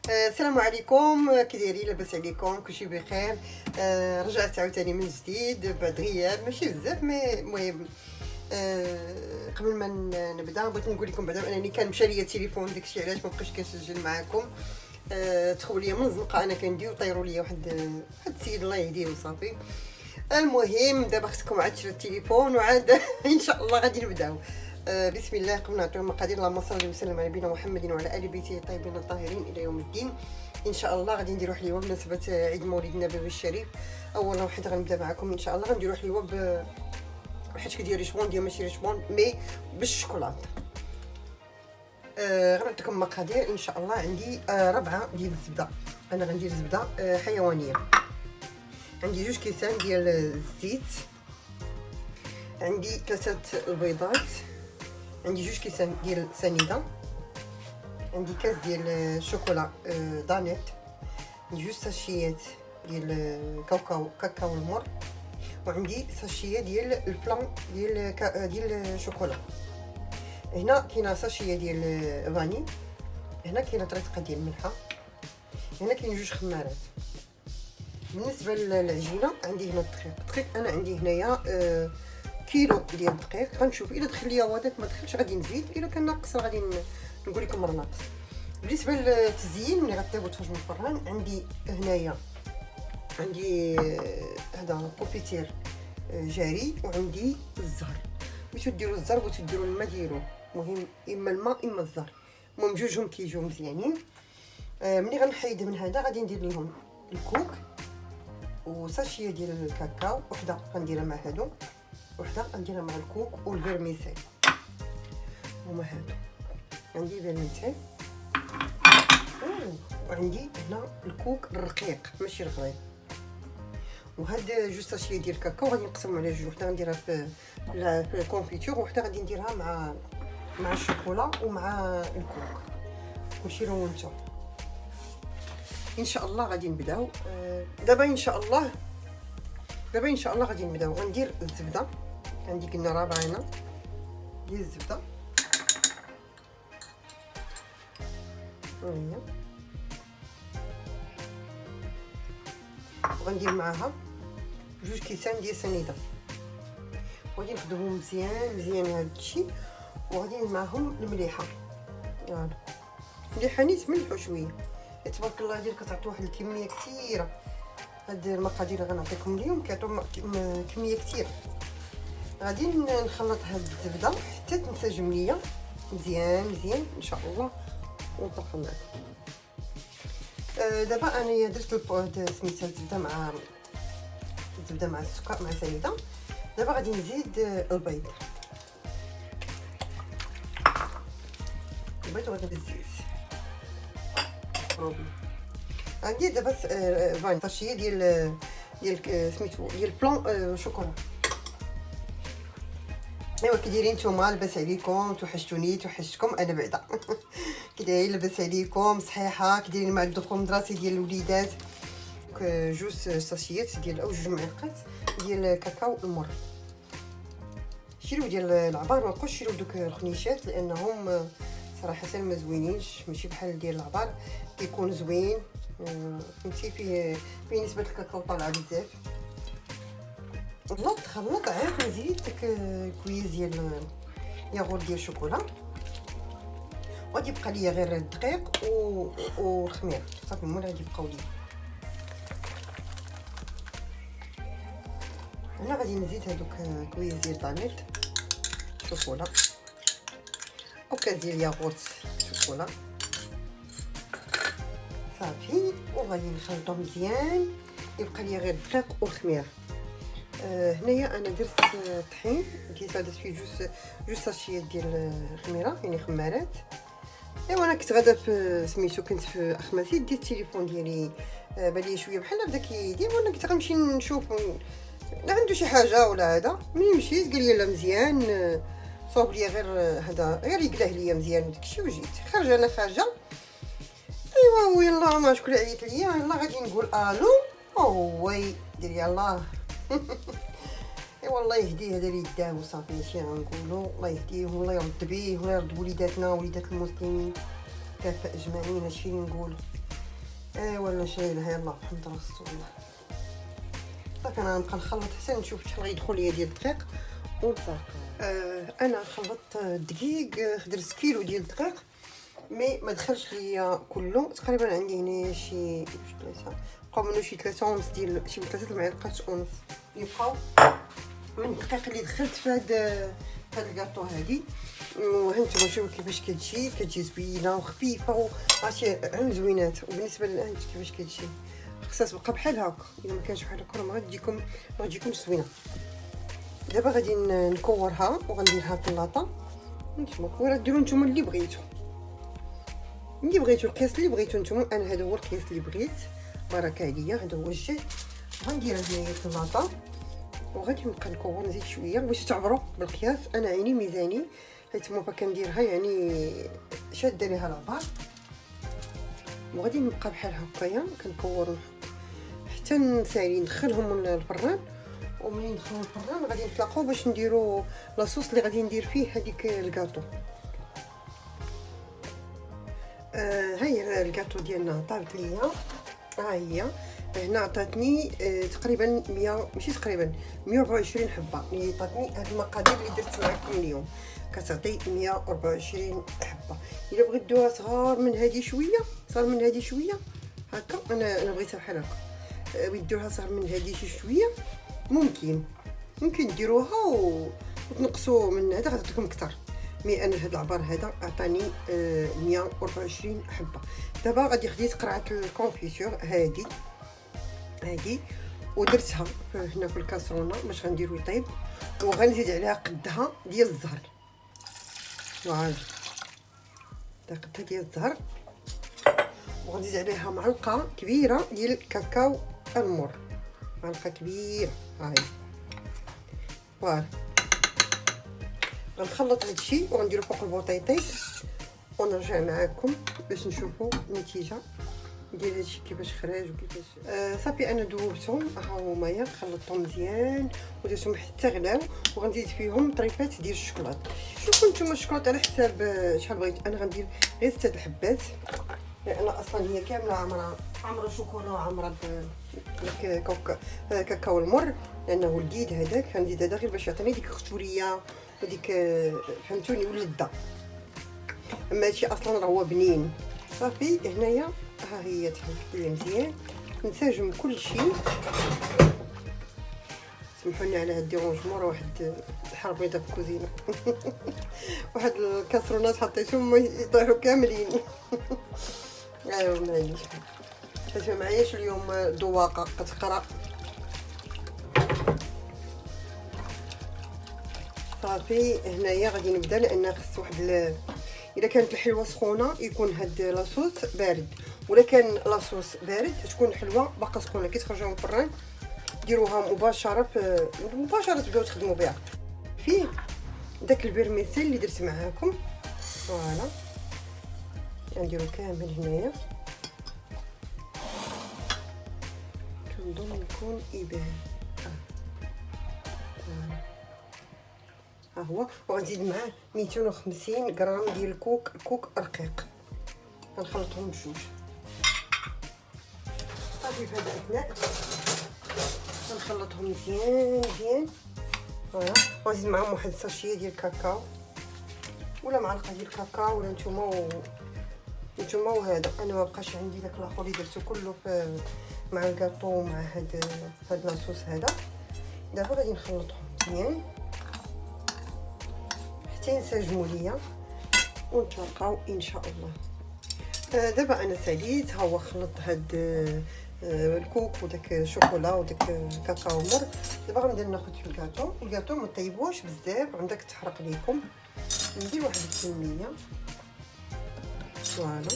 السلام عليكم، كي دايرين؟ لاباس عليكم؟ كلشي بخير. رجعت عاوتاني من جديد بعد غياب ماشي بزاف، مي المهم قبل ما نبدا بغيت نقول لكم بعدا انني كان مشى ليا التليفون، داكشي علاش ما بقيتش كنسجل معكم. دخلوا ليا من زنقه انا كندير وطيروا ليا واحد السيد الله يهديه وصافي. المهم دابا خصكم عاد تشرو التليفون وعاد ان شاء الله غادي نبداو. بسم الله. قبل نعطيو المقادير، اللهم صل وسلم على نبينا محمد وعلى ال بيته الطيبين الطاهرين الى يوم الدين. ان شاء الله غادي نديرو حليوه بمناسبه عيد مولد النبوي الشريف. اولا وحده غنبدا معكم ان شاء الله غنديرو حليوه حيت كيدير ريشبون ديال ماشي ريشبون مي بالشوكولاط. غنعطيكم مقادير ان شاء الله. عندي 4 ديال الزبده، انا غندير زبده حيوانيه. عندي 2 كيسان ديال الزيت، عندي 3 البيضات، عندي 2 كيسان ديال سنيده، عندي كاس ديال الشوكولا دانيت، عندي 2 ساشيات ديال كاكاو المر، وعندي ساشيه ديال البلان ديال الشوكولا. هنا كاينه ساشيه ديال فاني، هنا كاينه طريقه ديال الملحه، هنا كاين 2 خمارات. بالنسبه للعجينه عندي هنا الدقيق انا عندي هنايا كيلو ديال الدقيق. غنشوف الا دخل ليا هذاك ما دخلش غادي نزيد، الا كان ناقص غادي نقول لكم راه ناقص. بالنسبه للتزيين ملي غطيبو تخرج من الفران عندي هنايا هذا كوفيتير جاري، وعندي الزهر. بغيتو ديروا الزهر بغيتو ديروا الماء ديروه، المهم اما الماء اما الزهر، المهم جوجهم كيجيو مزيانين. ملي غنحيد من هذا غادي ندير لهم الكوك وساشيه ديال الكاكاو، وحده غنديرها مع هادو، وحده غنديرها مع الكوك والفيرميسيل. هما هادو عندي فيرميسيل، وعندي هنا الكوك الرقيق ماشي الغليظ. وهاد 2 ساشيه ديال الكاكاو غادي نقسمهم على 2، وحده غنديرها في الكونفيتور، وحده غادي نديرها مع الشوكولا ومع الكوك. كلشي لونتو ان شاء الله. غادي نبداو دابا ان شاء الله. غادي نبداو. غندير الزبده، عندي قلنا 4 هنا ديال الزبده، هي وغندير معاها 2 كيسان ديال سنيده، وغادي نخدمهم مزيان هذا الشيء. وغادي معاهم المليحه، يلا مليحه نيت ملحو شويه. تبارك الله ديال كتعطي واحد الكميه كثيره. هاد المقادير اللي غنعطيكم اليوم كيعطيو كميه كثيره. غادي نخلط هاد الزبده حتى تنسجم ليا مزيان ان شاء الله ونطلق معكم. دابا انايا درت سميتها الزبده مع السكر مع سنيده. دابا غادي نزيد البيض وغادي نزيد عندي دابا فاني طاشيه ديال سميتو ديال بلون شوكولا. ايوا كي دايرين نتوما؟ لاباس عليكم؟ توحشتكم انا بعدا. كي دايرين؟ لاباس عليكم؟ صحيحه؟ كي دايرين مع الدخول المدرسي ديال الوليدات؟ 2 ساشيات ديال او 2 معلقات ديال كاكاو المر. شيلو ديال العبار، ما تبقوش شيلو دوك الخنيشات لانهم صراحه ما زوينينش، ماشي بحال ديال العبار كيكون زوين. فهمتي فيه نسبه الكاكاو طالعه بزاف. خلط عاد نزيد داك كويس ديال ياغور ديال الشوكولا، وغادي يبقى ليا غير الدقيق والخميره صافي. هما غادي يبقاو ليا. هنا غادي نزيد هذوك كويس ديال دانيت شوكولا، او كاس ديال ياغورت شوكولا صافي. وغادي نخلطهم مزيان، يبقى ليا غير الدقيق والخميره. هنايا انا درت طحين، درت فيه 2 ساشيات ديال الخميره يعني خمارات. ايوا انا كنت غادا في سميتو، كنت في اخماسي، ديت التليفون ديالي بالي شويه بحال بدا كيدير، وانا كنت غنمشي نشوف لا عنده شي حاجه ولا هذا. ملي مشيت قال لي لا مزيان، صوب لي غير هذا غير يقلاه ليا مزيان داكشي، وجيت خارجه انا خارجه. ايوا ويلا ما شكون عيط ليا، يلا غادي نقول الو وي دير يلاه. ايوا الله يهديه هذا اللي يداه وصافي. هادشي غنقولوا الله يهديه والله يرد بيه والله يرد وليداتنا وليدات المسلمين كافة اجمعين. هادشي اللي نقول. ولا شي لها. يلا الحمد لله والله. صافي انا نبقى نخلط حتى نشوف شحال غيدخل ليا ديال الدقيق ونطلق. انا خلطت الدقيق، درت كيلو ديال الدقيق مي ما دخلش ليا كله. تقريبا عندي هنايا شي 3 بقاو منو شي 3 ونص ديال شي 3 المعالق ونص يبقاو من الدقيق اللي دخلت في هاد الكاطو هادي. وهانتوما شوفوا كيفاش كتجي زوينه وخفيفه وعرفتي عين زوينات. وبالنسبه للان كيفاش كتجي خصها تبقى بحال هكا. الا ما كانش بحال هكا ما غتجيكمش زوينه. دابا غادي نكورها وغنديرها في اللاطه. نتوما كويره ديروا نتوما اللي بغيتو القياس اللي بغيتو نتوما. انا هذا هو القياس اللي بغيت، بركه عليا. هذا هو الجهد. غنديرها هنايا في اللاطه وغادي نبقى نكور نزيد شويه باش تعبروا بالقياس. انا عيني ميزاني حيت ما كنديرها يعني شاده ليها العبار. وغادي نبقى بحال هكايا كنكور حتى نسالي ندخلهم للفران. ومنين ندخلوا الفران غادي نتلاقاو باش نديروا لاصوص اللي غادي ندير فيه هذيك الكاطو. هاي الكاطو ديالنا طابت ليا. ها هي هنا عطاتني تقريبا 100 ماشي تقريبا 124 حبه. اللي عطاتني هاد المقادير اللي درت معكم اليوم كتعطي 124 حبه. الا بغيت دوها صغار من هذه شويه هكا. انا بغيتها بحال هكا. بغيت ديروها صغار من هذه شويه ممكن ديروها وتنقصوا من هذا غتعطيكم اكثر. مي انا هذا العبار هذا عطاني 124 حبه. دابا غادي خديت قرعه الكونفيتور هذه ودرتها هنا في الكاسرونه باش غنديرو يطيب. وغنزيد عليها قدها ديال الزهر. فوالا قدها ديال الزهر. وغنزيد عليها معلقه كبيره ديال الكاكاو المر، معلقه كبيره. هاي فوالا غنخلط هادشي وغنديرو فوق البوطيطيط ونرجع معاكم باش نشوفوا النتيجه ديال هادشي كيفاش خرج وكيفاش. صافي انا دوبتهم ها هما، خلطتهم مزيان ودرتهم حتى غلاو. وغنزيد فيهم طريفات ديال الشوكولاط. شوفوا نتوما الشوكولاط على حساب شحال بغيت. انا غندير غير 6 الحبات لان اصلا هي كامله عامره شوكولا وعامره كاكاو المر لانه لذيذ هذاك. غنزيد هذا غير باش يعطيني ديك الختوريه وديك فهمتوني واللذه. اما هادشي اصلا راه هو بنين. صافي هنايا ها هي تحلت ليا مزيان. نساجم كل شيء. سمحوا لنا على هاد الديرونجمون، راه واحد الحرب بيضاء في الكوزينه. واحد الكاسرونات حطيتهم يطيحوا كاملين. ايوا معليش حيت ما معاياش اليوم ذواقه كتقرا. صافي هنايا غادي نبدا لان خص واحد الا كانت الحلوه سخونه يكون هاد لاصوص بارد، ولا كان لاصوص بارد تكون الحلوه باقا سخونه. كي تخرجوا من الفران ديروها مباشره تبداو تخدموا بها. فيه داك البرميسيل اللي درت معاكم. فوالا نديرو كامل هنايا. كنظن يكون يبان. ها هو. وغنزيد معاه 250 غرام ديال كوك رقيق. غنخلطهم بجوج. صافي في هذا الاثناء غنخلطهم مزيان. فوالا وغنزيد معاهم واحد الساشيه ديال الكاكاو ولا معلقه ديال الكاكاو ولا نتوما وهذا. انا ما بقاش عندي داك الاخر اللي درتو كله مع الكاطو مع هاد لاصوص هذا. دابا غادي نخلطهم مزيان حتى ينسجموا ليا ونتلاقاو ان شاء الله. دابا انا ساليت ها هو خلطت هاد الكوك وداك الشوكولا وداك الكاكاو مر. دابا غنبدا ناخذ في الكاطو ما طيبوش بزاف عندك تحرق ليكم. ندير واحد الكميه فوالا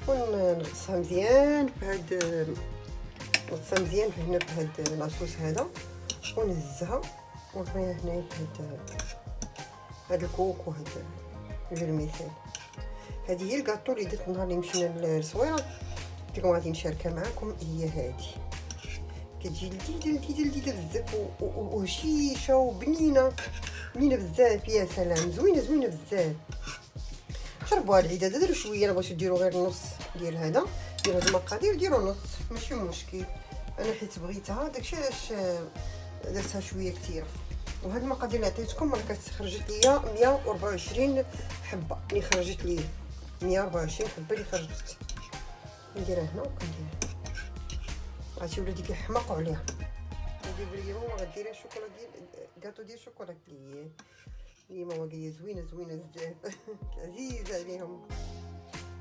ونغصها مزيان في هاد هنا في هاد لاصوص هذا ونهزها ونرميها هنايا في هاد الكوك وهاد الفرميسيل. هذه هي الكاطو اللي درت نهار اللي مشينا للصويره قلت لكم غادي نشاركها معكم. هي هذه كتجي لذيذه بزاف وهشيشه وبنينه بزاف. يا سلام زوينه بزاف. جربوها العيد هذا. ديروا شويه الا بغيتو ديروا غير نص ديال هذا ديروا هاد المقادير، ديروا نص ماشي مشكل. انا حيت بغيتها داكشي علاش درتها شويه كثيره. وهاد المقادير اللي عطيتكم راه خرجت ليا 124 حبه، اللي خرجت ليا 124 حبه اللي خرجت. نديرها هنا وكنديرها، عرفتي ولادي كيحماقوا عليها. ندير باليوم غديري شوكولا ديال كاطو ديال شوكولا بلي اللي ماما قالي زوينه بزاف عزيزه عليهم،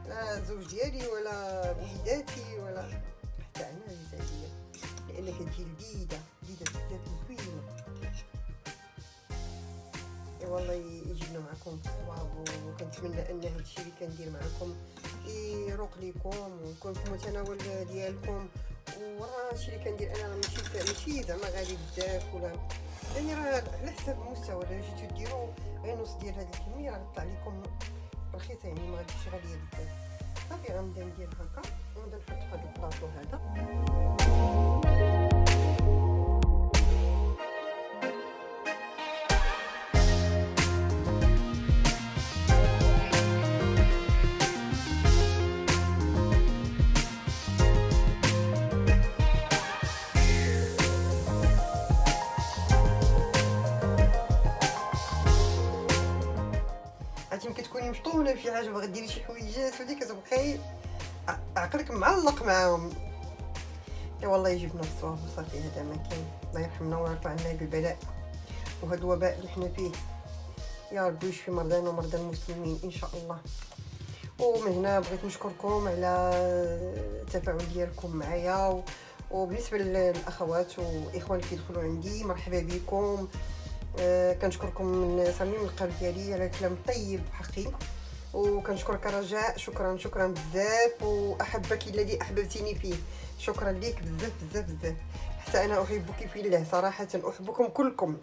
لا الزوج ديالي ولا وليداتي ولا حتى انا عزيزه عليا، لان كتجي لذيذه بزاف زوينه. والله يجينا معكم في الصواب، وكنتمنى ان هادشي اللي كندير معكم يروق ليكم ويكون في المتناول ديالكم. وراه هادشي اللي كندير انا ماشي زعما غالي بزاف ولا، يعني راه على حسب المستوى. الا جيتو ديروا غير نص ديال هاد الكميه راه غطلع لكم رخيصه، يعني ما غاديش غاليه بزاف. صافي غنبدا ندير هكا ونبدا نحط في هاد البلاطو هذا. عرفتي كتكوني مشطونه بشي حاجه باغا ديري شي حويجات وديك كتبقاي عقلك معلق معاهم. اي والله جبنا الصواب وصافي، هذا ما كاين. الله يرحمنا ويرفع عنا بالبلاء وهذا الوباء اللي حنا فيه، يا ربي يشفي مرضانا ومرضى المسلمين ان شاء الله. ومن هنا بغيت نشكركم على التفاعل ديالكم معايا، وبالنسبه للاخوات والاخوان اللي كيدخلوا عندي مرحبا بكم. كنشكركم من صميم القلب ديالي على الكلام الطيب حقي، وكنشكرك رجاء، شكرا بزاف، واحبك الذي احببتني فيه. شكرا ليك بزاف. حتى انا احبك في الله، صراحه احبكم كلكم.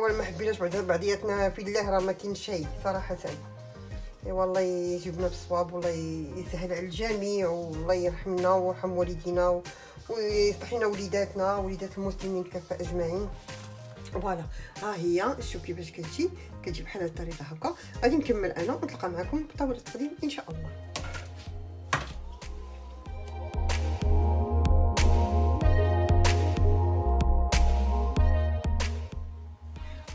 ولا ما حبيناش بعضياتنا في الله راه ما كاين شيء صراحه. والله يجيبنا بالصواب، والله يسهل على الجميع، والله يرحمنا ويرحم والدينا ويصلح لنا وليداتنا وليدات المسلمين كافه اجمعين. فوالا ها هي، شوف كيفاش كتجي بحال هاد الطريقه هكا. غادي نكمل انا ونتلاقى معكم بطاوله التقديم ان شاء الله.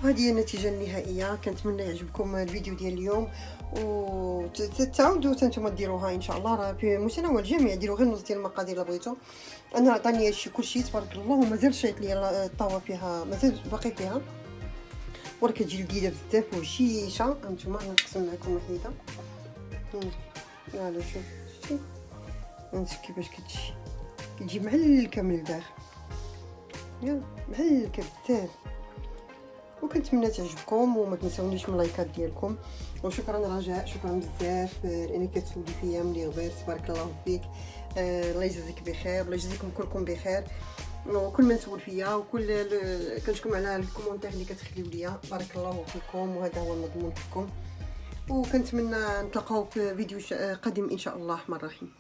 هذه هي النتيجه النهائيه. كنتمنى يعجبكم الفيديو ديال اليوم، وتعاودوا نتوما ديروها ان شاء الله. راه في متناول الجميع، ديروا غير نص ديال المقادير الا بغيتو. انا عطاني هادشي كلشي تبارك الله، ومازال شايط ليا الطاوه فيها، مازال باقي فيها، وراه كتجي لذيذه بزاف وهشيشه. هانتوما نقسم معكم وحيده. يلا شوف شتي كيفاش كتجي معلكه من الداخل، يلا معلكه بزاف. وكنتمنى تعجبكم، وما تنسونيش من اللايكات ديالكم. وشكرا رجاء، شكرا بزاف لانك كتسولي فيا ملي غبير. تبارك الله فيك، الله يجازيك بخير، الله يجازيكم كلكم بخير. وكل من سول فيا وكل كنشكركم على الكومونتير اللي كتخليو ليا، بارك الله فيكم، وهذا هو المضمون فيكم. وكنتمنى نتلاقاو في فيديو قادم ان شاء الله الرحمن الرحيم.